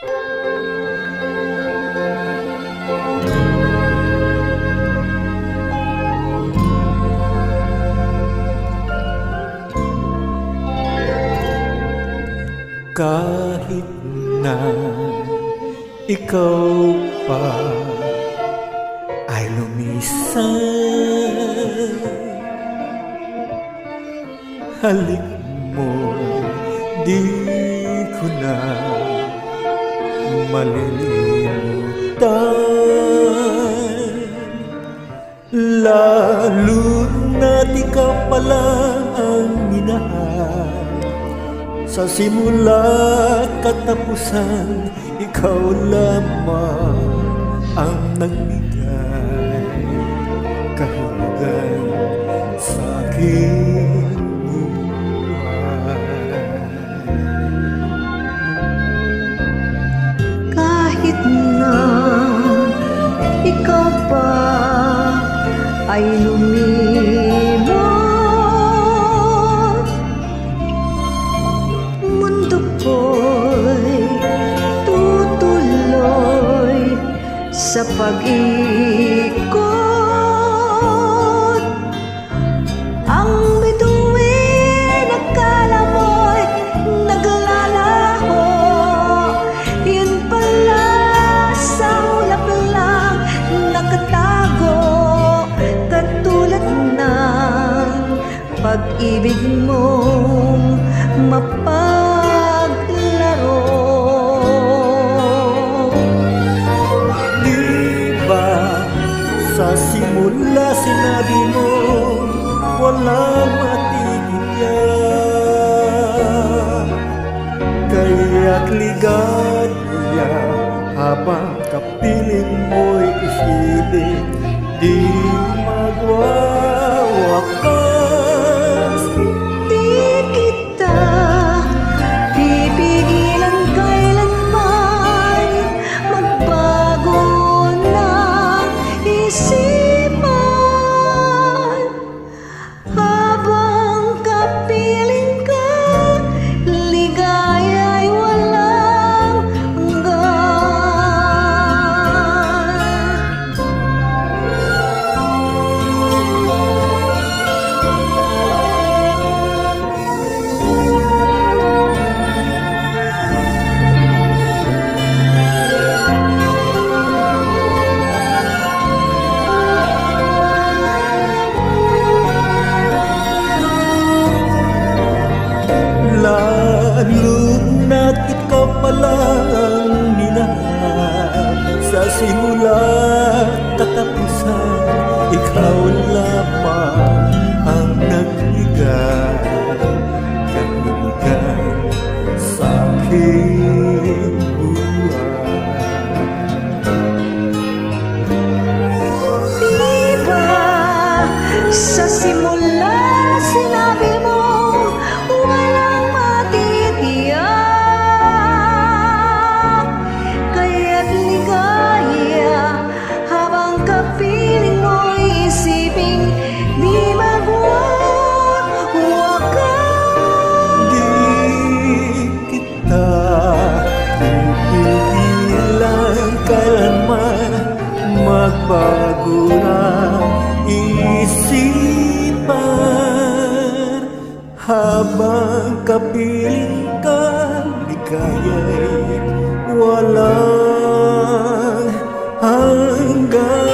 Kahit na ikaw pa ay lumisan, halik mo di ko na malilimutan. Lalo na't ikaw pala ang minahal, sa simula katapusan, ikaw lamang ang nagbigay kahulugan sa aking buhay. Kahit na ikaw pa ay lumimot, mundo ko'y tutuloy sa pag-ikot. Ang bituin akala mo'y naglalaho, yun pala sa ulap lang nakatago. Katulad ng pag-ibig mong mapaglaro. Di ba sa simula sinabi mo walang matigilan, kaya't ligaya habang kapiling mo'y isilip, di magwawakas. Di kita pipigilan kailanman magbago ng isipan. Habang kapiling ka, ligaya'y walang hanggan. Lalo na't ikaw pala ang minahal, sa simula katapusan, ikaw lamang ang nagbigay kahulugan sa aking buhay. Di ba sa simula sinabi mo walang matitiyak, kaya't ligaya habang kapiling mo isiping di magwawakas. Di kita pipigilan kailanman magbago ng isipan. Habang kapiling ka, ligaya'y walang hanggan.